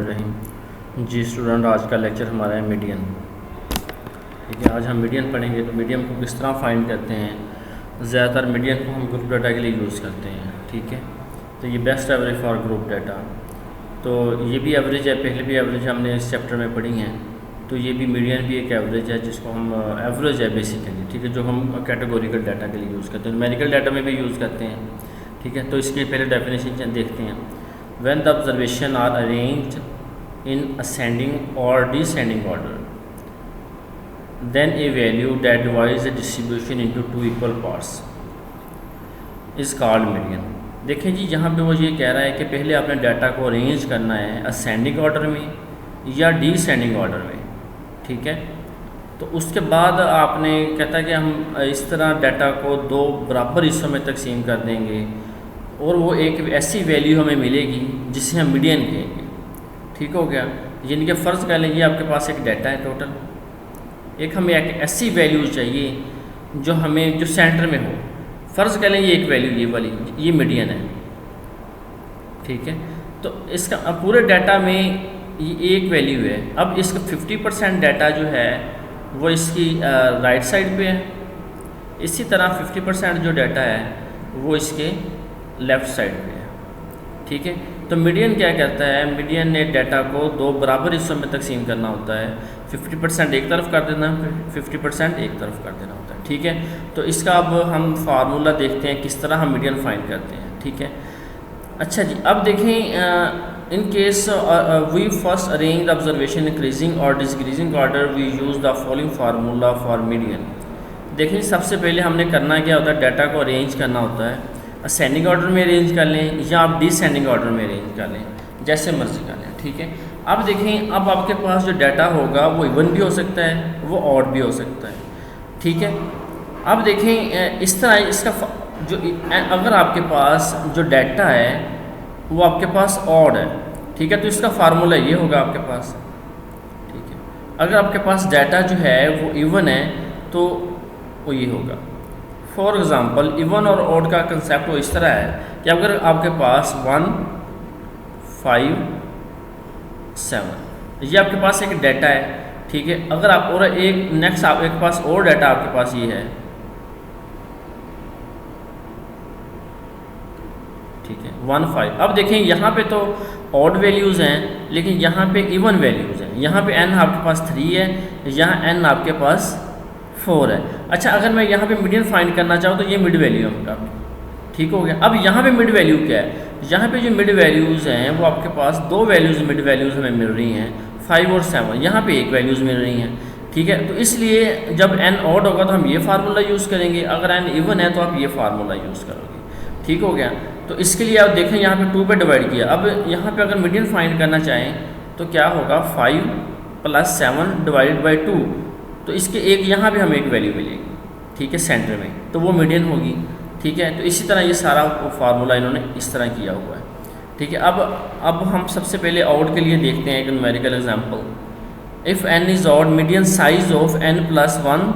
रहीम जी student, आज का lecture हमारा है मीडियन। ठीक है, आज हम मीडियन पढ़ेंगे। तो मीडियन को किस तरह फाइंड करते हैं। ज़्यादातर मीडियन को हम ग्रुप डाटा के लिए यूज़ करते हैं। ठीक है, तो ये best average for group data. तो ये भी एवरेज है, पहले भी एवरेज हमने इस चैप्टर में पढ़ी हैं। तो ये भी मीडियन भी एक एवरेज है, जिसको हम एवरेज है बेसिकली। ठीक है, जो हम कैटेगोरिकल डाटा के लिए यूज़ करते हैं, न्यूमेरिकल डाटा में भी यूज़ करते हैं। ठीक है, तो इसकी पहले डेफिनेशन देखते हैं। When the observation are arranged in ascending or descending order, then a value that divides the distribution into two equal parts is called median। देखें जी, यहाँ पे वो ये कह रहा है कि पहले आपने डाटा को अरेंज करना है असेंडिंग ऑर्डर में या डिसेंडिंग ऑर्डर में। ठीक है, तो उसके बाद आपने कहता है कि हम इस तरह डाटा को दो बराबर हिस्सों में तकसीम कर देंगे और वो एक ऐसी वैल्यू हमें मिलेगी जिसे हम मीडियन कहेंगे। ठीक हो गया, यानी कि फ़र्ज़ कर लें ये आपके पास एक डाटा है टोटल, एक हमें एक ऐसी वैल्यू चाहिए जो हमें जो सेंटर में हो। फ़र्ज़ कर लें ये एक वैल्यू ये वाली ये मीडियन है। ठीक है, तो इसका पूरे डाटा में ये एक वैल्यू है। अब इसका 50% डाटा जो है वो इसकी राइट साइड पे है, इसी तरह 50% जो डाटा है वो इसके लेफ़्ट साइड पे है। ठीक है, तो मीडियन क्या करता है, मीडियन ने डाटा को दो बराबर हिस्सों में तकसीम करना होता है। 50% एक तरफ कर देना, 50% एक तरफ कर देना होता है। ठीक है, तो इसका अब हम फार्मूला देखते हैं किस तरह हम मीडियन फाइंड करते हैं। ठीक है, अच्छा जी, अब देखें in case we first arrange the observation increasing और decreasing order, we use the following formula for median. देखें, सबसे पहले हमने करना क्या होता है, डाटा को अरेंज करना होता है। असेंडिंग ऑर्डर में अरेंज कर लें या आप डिसेंडिंग ऑर्डर में अरेंज कर लें, जैसे मर्जी कर लें। ठीक है, अब देखें, अब आपके पास जो डाटा होगा वो इवन भी हो सकता है, वो ऑड भी हो सकता है। ठीक है, अब देखें इस तरह इसका जो अगर आपके पास जो डाटा है वो आपके पास ऑड है। ठीक है, तो इसका फार्मूला ये होगा आपके पास। ठीक है, अगर आपके पास डाटा जो है वो इवन है तो वो ये होगा। फॉर एग्ज़ाम्पल, इवन और ऑड का कंसेप्ट वो इस तरह है कि अगर आपके पास 1, 5, 7 ये आपके पास एक डाटा है। ठीक है, अगर आप और एक नेक्स्ट आपके पास और डाटा आपके पास ये है। ठीक है, 1, 5। अब देखें यहाँ पे तो ऑड वैल्यूज़ हैं लेकिन यहाँ पे इवन वैल्यूज़ हैं। यहाँ पे n आपके पास 3 है, यहाँ n आपके पास 4 है। अच्छा, अगर मैं यहाँ पे मीडियन फाइंड करना चाहूँ तो ये मिड वैल्यू है आपकी। ठीक हो गया, अब यहाँ पे मिड वैल्यू क्या है, यहाँ पे जो मिड वैल्यूज़ हैं वो आपके पास दो वैल्यूज़ मिड वैल्यूज़ हमें मिल रही हैं, 5 और 7। यहाँ पे एक वैल्यूज़ मिल रही हैं। ठीक है, तो इसलिए जब n ऑड होगा तो हम ये फार्मूला यूज़ करेंगे, अगर n इवन है तो आप ये फार्मूला यूज़ करोगे। ठीक हो गया, तो इसके लिए आप देखें यहाँ पे 2 पे डिवाइड किया। अब यहाँ पे अगर मीडियन फाइंड करना चाहें तो क्या होगा, 5 + 7 डिवाइडेड बाई 2, तो इसके एक यहाँ पे हमें एक वैल्यू मिलेगी। ठीक है, सेंटर में, तो वो मीडियन होगी। ठीक है, तो इसी तरह ये सारा फार्मूला इन्होंने इस तरह किया हुआ है। ठीक है, अब हम सबसे पहले ऑड के लिए देखते हैं एक numerical example. If n is odd, median size of n + 1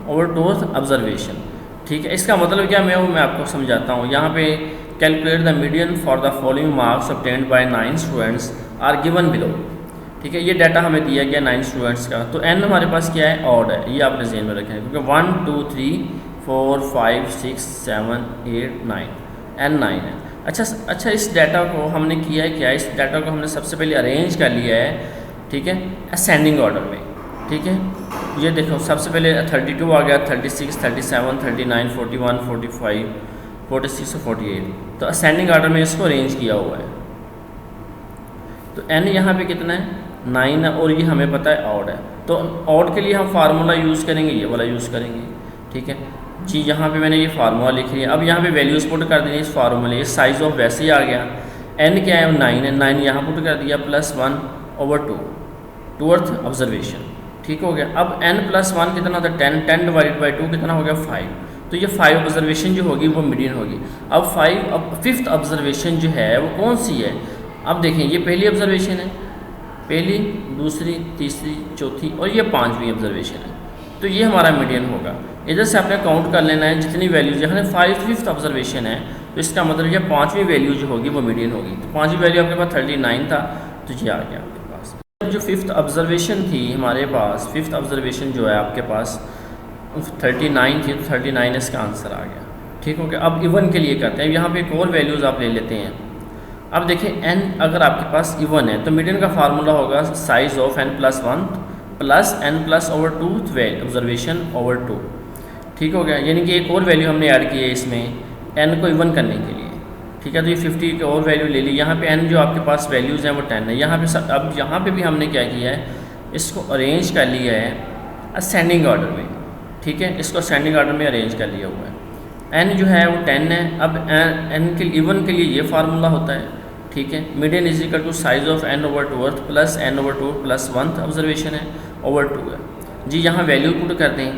over 2 observation. ठीक है, इसका मतलब क्या मैं आपको समझाता हूँ। यहाँ पे calculate the median for the following marks obtained by 9 students are given below. ठीक है, ये डाटा हमें दिया गया 9 स्टूडेंट्स का। तो n हमारे पास क्या है, ऑड है, ये आपने ज़हन में रखें, क्योंकि 1, 2, 3, 4, 5, 6, 7, 8, 9 n 9 है। अच्छा, इस डाटा को हमने किया है क्या, इस डाटा को हमने सबसे पहले अरेंज कर लिया है। ठीक है, असेंडिंग ऑर्डर में। ठीक है, ये देखो, सबसे पहले 32 आ गया, 36, 37, 39, 41, 45, 46 और 48। तो असेंडिंग ऑर्डर में इसको अरेंज किया हुआ है। तो n यहाँ पे कितना है, 9 है, और ये हमें पता है ऑड है। तो ऑड के लिए हम फार्मूला यूज़ करेंगे, ये वाला यूज़ करेंगे। ठीक है जी, यहाँ पे मैंने ये फार्मूला लिख लिया। अब यहाँ पे वैल्यूज़ पुट कर देंगे इस फार्मूले। ये साइज़ ऑफ वैसे ही आ गया, n क्या है, 9 है, 9 यहाँ पुट कर दिया, +1 ओवर 2 टूवर्थ ऑब्जर्वेशन। ठीक हो गया, अब n + 1 कितना होता है, 10, 10 डिवाइडेड बाई 2 कितना हो गया, 5। तो ये 5 ऑब्जर्वेशन जो होगी वो मीडियन होगी। अब 5th ऑब्जर्वेशन जो है वो कौन सी है, अब देखें, ये पहली ऑब्जर्वेशन है, पहली, दूसरी, तीसरी, चौथी और ये 5वीं ऑब्जर्वेशन है। तो ये हमारा मीडियन होगा। इधर से आपने काउंट कर लेना है जितनी वैल्यूज, यहाँ 5th ऑब्जर्वेशन है, तो इसका मतलब ये 5वीं वैल्यू जो होगी वो मीडियन होगी। तो 5वीं वैल्यू आपके पास 39 था, तो ये आ गया। जो फिफ्थ ऑब्जर्वेशन थी हमारे पास, फिफ्थ ऑब्जर्वेशन जो है आपके पास 39 थी, तो 39 इसका आंसर आ गया। ठीक हो गया। अब इवन के लिए करते हैं, यहाँ पे एक और वैल्यूज़ आप ले लेते हैं। अब देखें n अगर आपके पास इवन है तो मीडियन का फार्मूला होगा size of n+1 plus n+/2 observation over 2। ठीक हो गया। यानी कि एक और वैल्यू हमने ऐड की है इसमें n को इवन करने के लिए। ठीक है, तो ये 50 की और वैल्यू ले ली। यहाँ पे n जो आपके पास वैल्यूज़ हैं वो 10 है। यहाँ पे अब यहाँ पे भी हमने क्या किया है, इसको अरेंज कर लिया है असेंडिंग ऑर्डर में। ठीक है, इसको असेंडिंग ऑर्डर में अरेंज कर लिया हुआ है। n जो है वो 10 है। अब n के इवन के लिए ये फार्मूला होता है। ठीक है, median is equal to size of n/2 plus n/2 plus 1th observation है ओवर 2 है जी। यहाँ वैल्यू पुट करते हैं।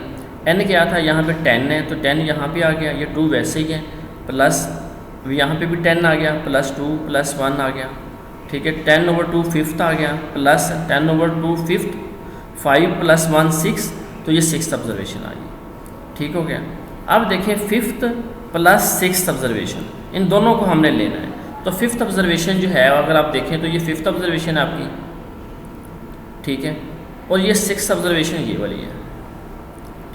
n क्या था, यहाँ पे 10 है तो 10 यहाँ पे आ गया, ये 2 वैसे ही है, प्लस यहाँ पे भी 10 आ गया, प्लस 2 प्लस 1 आ गया। ठीक है, 10/2 फिफ्थ आ गया, प्लस 10/2 फिफ्थ, 5 प्लस 1 6, तो ये 6th ऑब्जर्वेशन आ गई। ठीक हो गया। अब देखें फिफ्थ प्लस 6th ऑब्जर्वेशन, इन दोनों को हमने लेना है। तो फिफ्थ ऑब्जर्वेशन जो है अगर आप देखें तो ये फिफ्थ ऑब्जर्वेशन है आपकी। ठीक है, और ये 6th ऑब्जर्वेशन ये वाली है।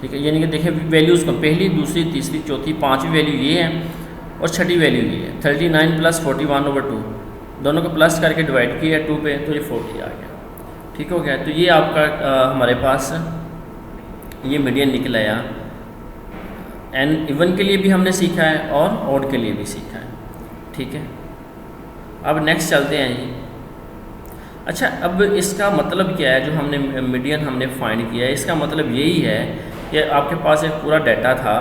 ठीक है, यानी कि देखें वैल्यूज़ को पहली, दूसरी, तीसरी, चौथी, पांचवी वैल्यू ये है और छठी वैल्यू ये है। 39 प्लस 41/2 दोनों को प्लस करके डिवाइड किया 2 पे, तो ये 40 आ गया। ठीक हो गया। तो ये आपका हमारे पास ये मीडियन निकल आया। एन इवन के लिए भी हमने सीखा है और ऑड के लिए भी सीखा है। ठीक है, अब नेक्स्ट चलते हैं जी। अच्छा, अब इसका मतलब क्या है, जो हमने मीडियन हमने फाइंड किया है, इसका मतलब यही है कि आपके पास एक पूरा डाटा था,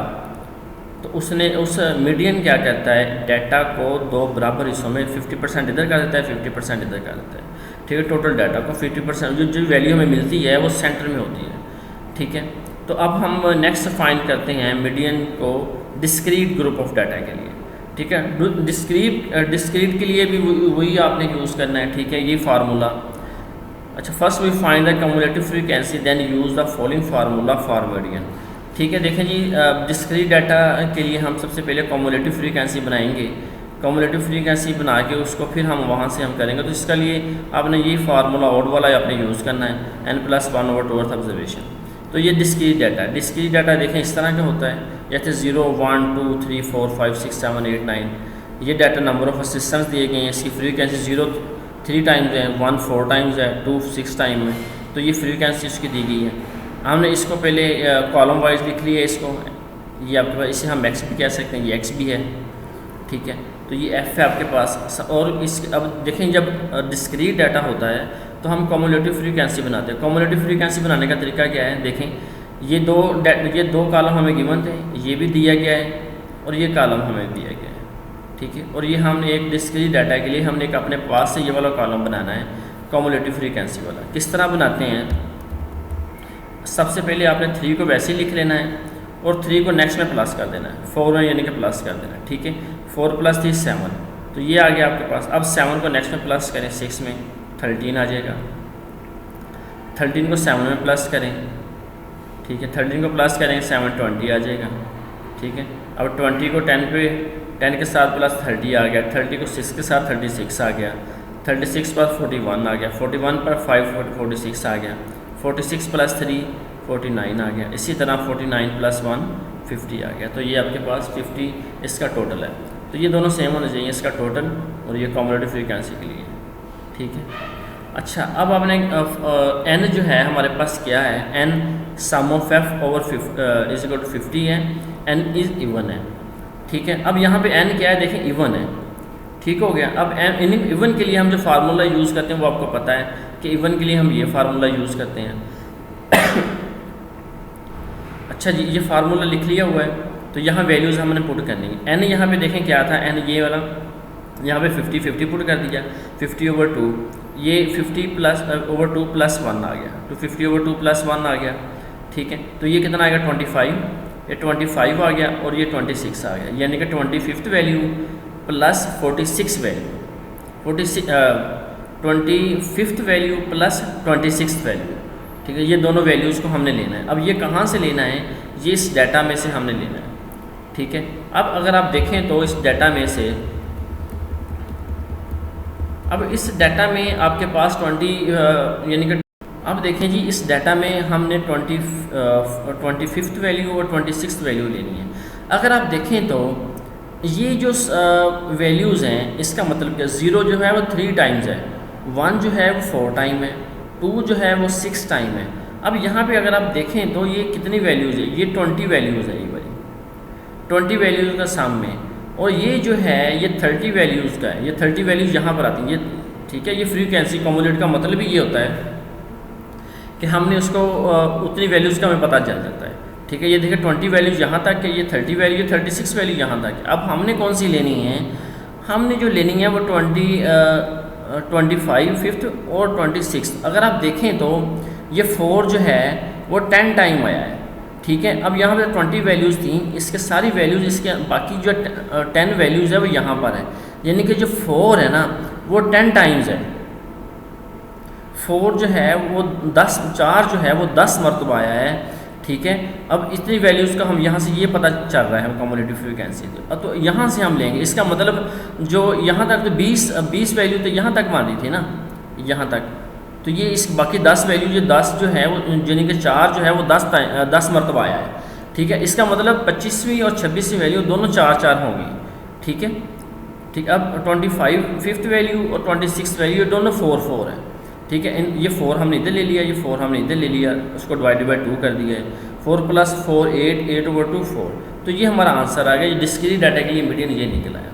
तो उसने उस मीडियन क्या करता है, डाटा को 2 बराबर हिस्सों में 50% इधर कर देता है, 50% इधर कर देता है। ठीक है, टोटल डाटा को 50% जो वैल्यू हमें मिलती है वो सेंटर में होती है। ठीक है, तो अब हम नेक्स्ट फाइंड करते हैं मीडियन को डिस्क्रीट ग्रुप ऑफ डाटा के लिए। ठीक है, डिस्क्रीट के लिए भी वही आपने यूज़ करना है। ठीक है, ये फार्मूला। अच्छा, first we find the cumulative frequency then use the following formula for median. ठीक है, देखें जी, डिस्क्रीट डाटा के लिए हम सबसे पहले कम्युलेटिव फ्रीक्वेंसी बनाएंगे। कम्युलेटिव फ्रीक्वेंसी बना के उसको फिर हम वहाँ से हम करेंगे। तो इसका लिए आपने ये फार्मूला ऑड वाला आपने यूज़ करना है, n+1/2 ऑब्जर्वेशन। तो ये डिस्क्रीट डाटा है। डिस्क्रीट डाटा देखें इस तरह का होता है, जैसे 0 1 2 3 4 5 6 7 8 9 ये डाटा नंबर ऑफ सिस्टम्स दिए गए हैं। इसकी फ्रीक्वेंसी 0 3 टाइम्स है, 1 4 टाइम्स है, 2 6 टाइम है। तो ये फ्रीक्वेंसी इसकी दी गई है। हमने इसको पहले कॉलम वाइज लिख लिया है इसको, ये आपके पास, इसे हम x भी कह सकते हैं, ये x भी है। ठीक है, तो ये f है आपके पास। और इस अब देखें, जब डिस्क्रीट डाटा होता है तो हम कम्युलेटिव फ्रीक्वेंसी बनाते हैं। कम्युलेटिव फ्रीक्वेंसी बनाने का तरीका क्या है, देखें ये दो कॉलम हमें गिवन थे, ये भी दिया गया है और ये कॉलम हमें दिया गया है। ठीक है, और ये हमने एक डिस्क्रीट डाटा के लिए हमने एक अपने पास से ये वाला कॉलम बनाना है कम्युलेटिव फ्रीक्वेंसी वाला। किस तरह बनाते हैं, सबसे पहले आपने 3 को वैसे ही लिख लेना है और 3 को नेक्स्ट में प्लस कर देना है, 4 में यानी कि प्लस कर देना है। ठीक है, 4 + 3 7, तो ये आ गया आपके पास। अब 7 को नेक्स्ट में प्लस करें, 6 में 13 आ जाएगा। 13 को 7 में प्लस करें। ठीक है, 13 को प्लस करेंगे 7 20 आ जाएगा। ठीक है, अब 20 को 10 पे 10 के साथ प्लस 30 आ गया। 30 को 6 के साथ 36 आ गया। 36 पर 41 आ गया। 41 पर 5 46 आ गया। 46 + 3 49 आ गया। इसी तरह 49 + 1 50 आ गया। तो ये आपके पास 50 इसका टोटल है। तो ये दोनों सेम होने चाहिए, इसका टोटल और ये कम्युलेटिव फ्रीक्वेंसी के लिए। ठीक है, अच्छा, अब आपने n जो है हमारे पास क्या है, n sum of f over is equal to 50 है। n इज़ इवन है। ठीक है, अब यहाँ पे n क्या है, देखें इवन है। ठीक हो गया। अब इवन के लिए हम जो फार्मूला यूज़ करते हैं वो आपको पता है कि इवन के लिए हम ये फार्मूला यूज़ करते हैं। अच्छा जी, ये फार्मूला लिख लिया हुआ है, तो यहाँ वैल्यूज़ हमने पुट करनी है। n यहाँ पे देखें क्या था, n ये वाला यहाँ पे 50 पुट कर दिया, 50/2, ये 50/2 + 1 आ गया, तो 50/2 + 1 आ गया। ठीक है, तो ये कितना आएगा 25, ये 25 आ गया और ये 26 आ गया, यानी कि 25th value plus 46 value, 25th value plus 26th value. ठीक है, ये दोनों वैल्यूज़ को हमने लेना है। अब ये कहाँ से लेना है, ये इस डाटा में से हमने लेना है। ठीक है, अब अगर आप देखें तो इस डाटा में से अब इस डाटा में आपके पास 20 यानी कि अब देखें जी, इस डाटा में हमने 25th वैल्यू और 26th वैल्यू लेनी है। अगर आप देखें तो ये जो वैल्यूज़ हैं, इसका मतलब क्या, 0 जो है वो 3 टाइम्स है, 1 जो है वो 4 टाइम है, 2 जो है वो 6 टाइम है। अब यहाँ पे अगर आप देखें तो ये कितनी वैल्यूज़ है, ये 20 वैल्यूज़ है, ये वाली 20 वैल्यूज़ का सम में, और ये जो है ये 30 वैल्यूज़ का है, ये 30 वैल्यूज़ यहाँ पर आती हैं, ये ठीक है। ये फ्रीक्वेंसी कम्युलेट का मतलब ही ये होता है कि हमने उसको उतनी वैल्यूज़ का हमें पता चल जाता है, ठीक है। ये देखिए 20 वैल्यूज़ यहाँ तक है, ये 30 वैल्यू, 36 वैल्यू यहाँ तक है। अब हमने कौन सी लेनी है, हमने जो लेनी है वो 25th और 26th। अगर आप देखें तो ये 4 जो है वो 10 टाइम आया है, ठीक है। अब यहाँ पर 20 वैल्यूज़ थी, इसके सारी वैल्यूज़, इसके बाकी जो 10 वैल्यूज़ है वो यहाँ पर है, यानी कि जो 4 है ना वो 10 टाइम्स है। 4 जो है वो 4 जो है वो 10 मरतबा आया है, ठीक है। अब इतनी वैल्यूज़ का हम यहाँ से ये पता चल रहा है कम्युलेटिव फ्रीक्वेंसी, तो यहाँ से हम लेंगे। इसका मतलब जो यहाँ तक तो 20 वैल्यू तो यहाँ तक मान रही थी ना, यहाँ तक, तो ये इस बाकी 10 वैल्यू, ये 10 जो है वो यानी कि 4 जो है वो 10 मरतबा आया है, ठीक है। इसका मतलब 25वीं और 26वीं वैल्यू दोनों 4 होंगी, ठीक है, ठीक। अब 25th वैल्यू और 26th वैल्यू दोनों 4 है, ठीक है। ये 4 हमने इधर ले लिया, ये 4 हमने इधर ले लिया, उसको डिवाइडेड बाई 2 कर दिया है। 4 + 4 8/2 4, तो ये हमारा आंसर आ गया। ये डिस्क्रीट डाटा के लिए मीडियन ये निकला है,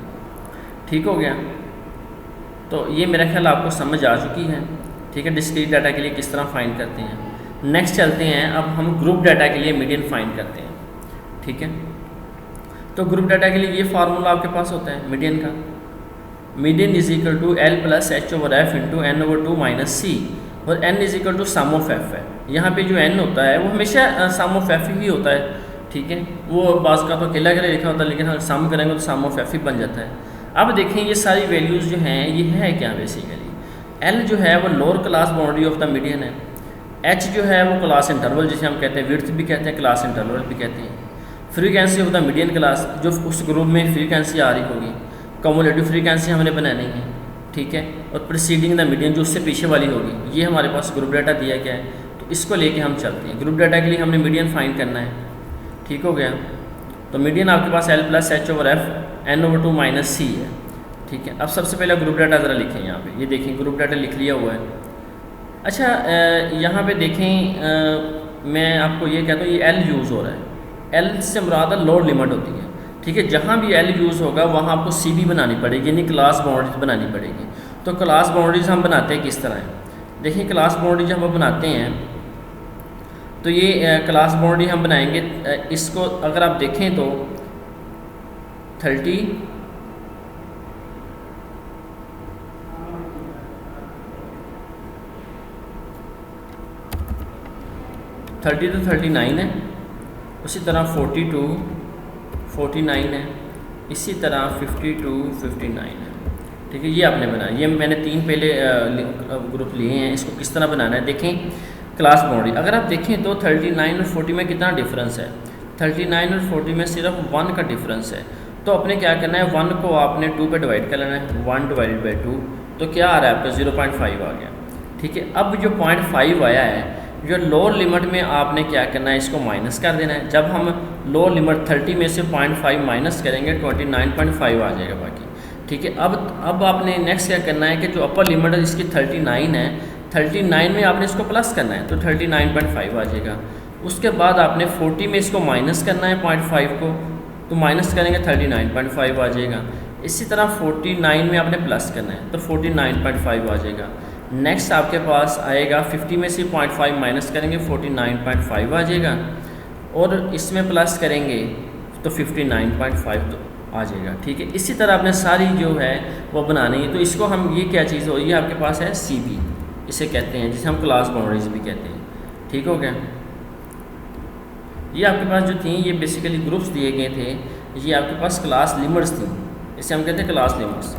ठीक हो गया। तो ये मेरा ख्याल आपको समझ आ चुकी है, ठीक है, डिस्क्रीट डाटा के लिए किस तरह फाइंड करते हैं। नेक्स्ट चलते हैं, अब हम ग्रुप डाटा के लिए मीडियन फाइंड करते हैं, ठीक है। तो ग्रुप डाटा के लिए ये फार्मूला आपके पास होता है मीडियन का, median is equal to L + H/F into N/2 - C, और N is equal to sum of F है। यहाँ पे जो N होता है वो हमेशा सम ऑफ F ही होता है, ठीक है। वो बास का तो अकेला अकेला लिखा होता है, लेकिन हम सम करेंगे तो सम ऑफ F ही बन जाता है। अब देखें ये सारी वैल्यूज़ जो हैं ये है क्या, बेसिकली L जो है वो lower class boundary of the median है, H जो है वो क्लास इंटरवल जिसे हम कहते हैं, विड्थ भी कहते हैं, क्लास इंटरवल भी कहते हैं। Frequency of the median class, जो उस ग्रुप में फ्रीक्वेंसी आ रही होगी, कम्युलेटिव फ्रीक्वेंसी हमने बनानी है, ठीक है। और प्रीसीडिंग द मीडियन, जो उससे पीछे वाली होगी, ये हमारे पास ग्रुप डाटा दिया गया है, तो इसको लेके हम चलते हैं। ग्रुप डाटा के लिए हमने मीडियन फाइंड करना है, ठीक हो गया। तो मीडियन आपके पास L + H/F N/2 - C है, ठीक है। अब सबसे पहले ग्रुप डाटा ज़रा लिखें यहाँ पे, ये देखें ग्रुप डाटा लिख लिया हुआ है। अच्छा, यहाँ पे देखें, मैं आपको ये कहता हूँ ये L यूज़ हो रहा है, L से मुराद लोअर लिमिट होती है, ठीक है। जहाँ भी L यूज़ होगा वहाँ आपको CB बनानी पड़ेगी, यानी क्लास बाउंड्रीज बनानी पड़ेगी। तो क्लास बाउंड्रीज हम बनाते हैं किस तरह है, देखिए क्लास बाउंड्री जब हम बनाते हैं तो ये क्लास बाउंड्री हम बनाएंगे, इसको अगर आप देखें तो 30 to 39 है, उसी तरह 42 49 है, इसी तरह 52 59 है, ठीक है। ये आपने बनाया, ये मैंने 3 पहले ग्रुप लिए हैं। इसको किस तरह बनाना है, देखें क्लास बाउंड्री अगर आप देखें तो 39 और 40 में कितना डिफरेंस है, 39 और 40 में सिर्फ 1 का डिफरेंस है। तो अपने क्या करना है, 1 को आपने 2 पे डिवाइड कर लेना है, 1 / 2, तो क्या आ रहा है आपका 0.5 आ गया, ठीक है। अब जो 0.5 आया है, जो लोअर लिमिट में आपने क्या करना है, इसको माइनस कर देना है। जब हम लोअर लिमिट 30 में से 0.5 माइनस करेंगे 29.5 आ जाएगा बाकी, ठीक है। अब आपने नेक्स्ट क्या करना है कि जो अपर लिमिट है इसकी 39 है, 39 में आपने इसको प्लस करना है, तो 39.5 आ जाएगा। उसके बाद आपने 40 में इसको माइनस करना है 0.5 को, तो माइनस करेंगे 39.5 आ जाएगा। इसी तरह 49 में आपने प्लस करना है, तो 49.5 आ जाएगा। नेक्स्ट आपके पास आएगा 50 में से 0.5 माइनस करेंगे 49.5 आ जाएगा, और इसमें प्लस करेंगे तो 59.5 तो आ जाएगा, ठीक है। इसी तरह आपने सारी जो है वो बनानी है। तो इसको हम, ये क्या चीज़ हो, ये आपके पास है CB इसे कहते हैं, जिसे हम क्लास बाउंड्रीज भी कहते हैं, ठीक हो गया। ये आपके पास जो थी ये बेसिकली ग्रुप्स दिए गए थे, ये आपके पास क्लास लिमिट्स थी, इसे हम कहते हैं क्लास लिमिट्स,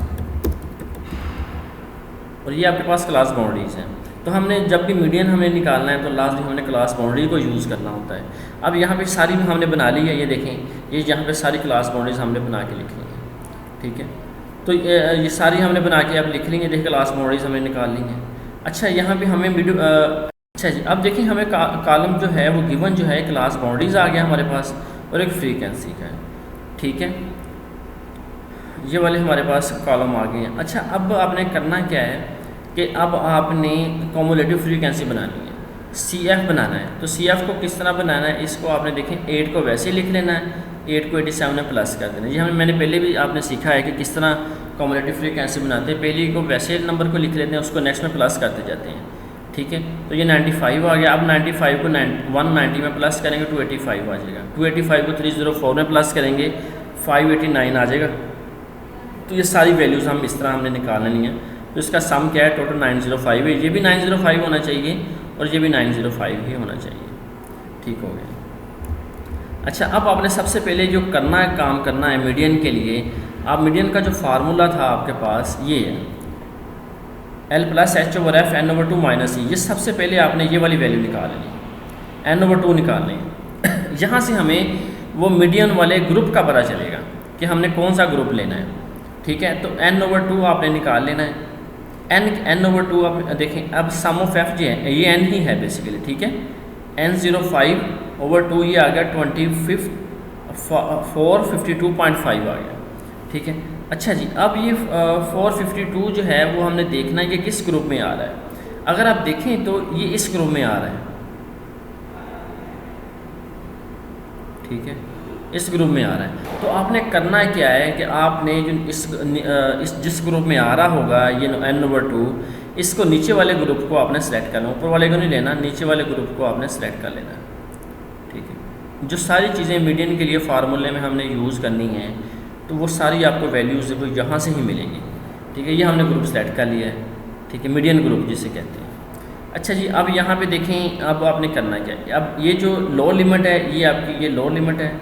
और ये आपके पास क्लास बाउंड्रीज़ हैं। तो हमने जब भी मीडियन हमें निकालना है तो लास्ट हमने क्लास बाउंड्री को यूज़ करना होता है। अब यहाँ पे सारी हमने बना ली है, ये देखें, ये यहाँ पे सारी क्लास बाउंड्रीज हमने बना के लिखी है, ठीक है। तो ये सारी हमने बना के अब लिख लेंगे, देखिए क्लास बाउंड्रीज हमें निकाल लेंगे। अच्छा यहाँ पे हमें अच्छा जी, अब देखिए हमें कॉलम जो है वो गिवन जो है क्लास बाउंड्रीज आ गया हमारे पास और एक फ्रीक्वेंसी का है, ठीक है, ये वाले हमारे पास कॉलम आ गए हैं। अच्छा अब आपने करना क्या है कि अब आपने कॉमुलेटिव फ्रीक्वेंसी बनानी है, CF बनाना है। तो CF को किस तरह बनाना है, इसको आपने देखें 8 को वैसे ही लिख लेना है, 8 को 87 में प्लस कर देना। ये मैंने पहले भी आपने सीखा है कि किस तरह कॉमुलेटिव फ्रीक्वेंसी बनाते हैं, पहले को वैसे नंबर को लिख लेते हैं, उसको नेक्स्ट में प्लस करते जाते हैं, ठीक है। तो ये 95 आ गया। अब 95 को 190 में प्लस करेंगे 285 आ जाएगा, 285 को 304 में प्लस करेंगे 589 आ जाएगा। तो ये सारी वैल्यूज़ हम इस तरह हमने निकालनी है। तो इसका सम क्या है, टोटल 905 है, ये भी 905 होना चाहिए और ये भी 905 ही होना चाहिए, ठीक हो गया। अच्छा अब आपने सबसे पहले जो करना है, काम करना है मीडियन के लिए, आप मीडियन का जो फार्मूला था आपके पास ये है L+H/F n/2 - e। ये सबसे पहले आपने ये वाली वैल्यू निकालनी है, n/2 निकालनी है। यहाँ से हमें वो मीडियन वाले ग्रुप का पता चलेगा कि हमने कौन सा ग्रुप लेना है, ठीक है। तो n/2 आपने निकाल लेना है। n/2 आप देखें, अब सम ऑफ f जो है ये n ही है बेसिकली, ठीक है। n05/2 ये आ गया 452.5 आ गया, ठीक है। अच्छा जी, अब ये 452 जो है वो हमने देखना है कि किस ग्रुप में आ रहा है। अगर आप देखें तो ये इस ग्रुप में आ रहा है, ठीक है, इस ग्रुप में आ रहा है। तो आपने करना क्या है कि आपने जो इस जिस ग्रुप में आ रहा होगा ये n/2, इसको नीचे वाले ग्रुप को आपने सेलेक्ट करना, ऊपर वाले को नहीं लेना, नीचे वाले ग्रुप को आपने सेलेक्ट कर लेना, ठीक है। जो सारी चीज़ें मीडियन के लिए फार्मूले में हमने यूज़ करनी है तो वो सारी आपको वैल्यूज़ वो यहाँ से ही मिलेंगी, ठीक है। ये हमने ग्रुप सेलेक्ट कर लिया है, ठीक है, मीडियन ग्रुप जिसे कहते हैं। अच्छा जी, अब यहाँ पे देखें, अब आपने करना क्या है। अब ये जो लोअर लिमिट है ये आपकी ये लोअर लिमिट है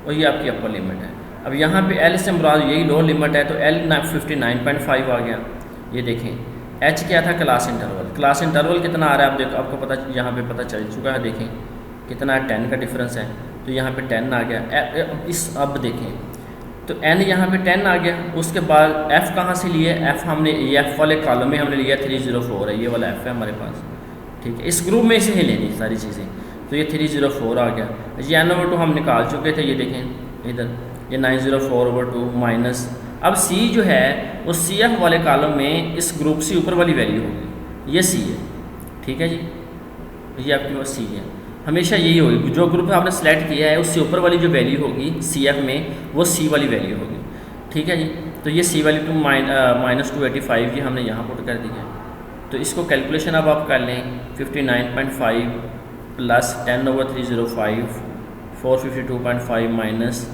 और ये आपकी अपर लिमिट है। अब यहाँ पे L से मुराद यही लोअर लिमिट है, तो L 59.5 आ गया। ये देखें H क्या था, क्लास इंटरवल। क्लास इंटरवल कितना आ रहा है आप देखो, आपको पता यहाँ पे पता चल चुका है, देखें कितना है, 10 का डिफरेंस है, तो यहाँ पे 10 आ गया। अब देखें तो n यहाँ पे 10 आ गया। उसके बाद f कहाँ से लिए, f हमने ये f वाले कॉलम में हमने लिया 304 है, ये वाला f है हमारे पास, ठीक है। इस ग्रुप में से ही लेनी सारी चीज़ें, तो ये 304 आ गया। ये n/2 हम निकाल चुके थे, ये देखें इधर ये 904/2 माइनस, अब c जो है वो CF वाले कॉलम में इस ग्रुप से ऊपर वाली वैल्यू होगी, ये c है, ठीक है जी, ये आपके पास c है। हमेशा यही होगी, जो ग्रुप आपने सेलेक्ट किया है उससे ऊपर वाली जो वैल्यू होगी CF में वो C वाली वैल्यू होगी, ठीक है जी। तो ये C वाली -285 ये हमने यहाँ पुट कर दी है। तो इसको कैलकुलेशन अब आप कर लें, 59.5 प्लस 10/305 452.5 माइनस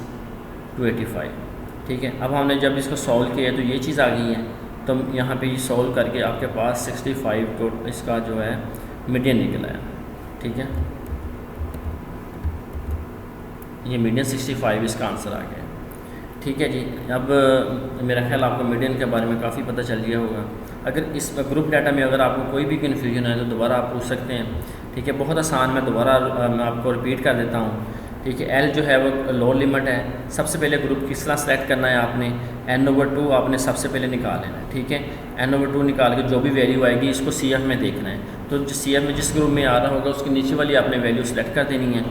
285, ठीक है। अब हमने जब इसको सॉल्व किया तो ये चीज़ आ गई है, तो यहाँ पे ये सॉल्व करके आपके पास 65 तो इसका जो है मीडियन निकला है, ठीक है। ये मीडियन 65 इसका आंसर आ गया, ठीक है जी। अब मेरा ख्याल आपको मीडियन के बारे में काफ़ी पता चल गया होगा। अगर इस ग्रुप डाटा में अगर आपको कोई भी कन्फ्यूजन है तो दोबारा आप पूछ सकते हैं, ठीक है। बहुत आसान, मैं दोबारा मैं आपको रिपीट कर देता हूँ, ठीक है। L जो है वो लोअर लिमिट है। सबसे पहले ग्रुप किस तरह सेलेक्ट करना है, आपने n/2 आपने सबसे पहले निकाल लेना है, ठीक है। n/2 निकाल के जो भी वैल्यू आएगी इसको CF में देखना है, तो CF में जिस ग्रुप में आ रहा होगा उसकी नीचे वाली आपने वैल्यू सेलेक्ट कर देनी है,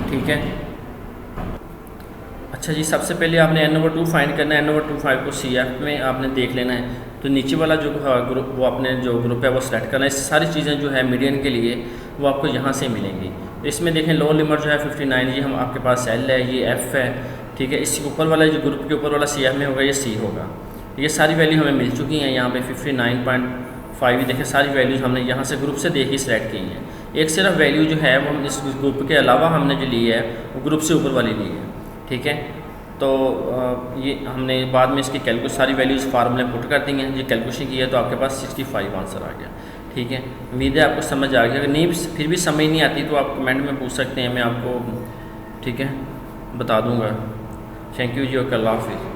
ठीक है। अच्छा जी, सबसे पहले आपने n/2 फाइंड करना है, n/25 को CF में आपने देख लेना है, तो नीचे वाला जो ग्रुप वो आपने जो ग्रुप है वो सेलेक्ट करना है। सारी चीज़ें जो है मीडियन के लिए वो आपको यहाँ से मिलेंगी। तो इसमें देखें लोअर लिमिट जो है 59, ये हम आपके पास L है, ये F है, ठीक है। इसके ऊपर वाला जो ग्रुप के ऊपर वाला CF में होगा ये C होगा। ये सारी वैल्यू हमें मिल चुकी हैं। यहाँ पे 59.5 देखें सारी वैल्यूज़ हमने यहाँ से ग्रुप से देख ही सेलेक्ट की हैं। एक सिर्फ वैल्यू जो है वो हम इस ग्रुप के अलावा हमने जो ली है वो ग्रुप से ऊपर वाली ली है, ठीक है। तो ये हमने बाद में इसकी सारी वैल्यूज़ फार्मूले पुट कर दी हैं, ये कैलकुलेशन की है तो आपके पास 65 आंसर आ गया, ठीक है। उम्मीद है आपको समझ आ गया। अगर नहीं फिर भी समझ नहीं आती तो आप कमेंट में पूछ सकते हैं, मैं आपको ठीक है बता दूँगा। थैंक यू जी, ओके, अल्लाह हाफिज़।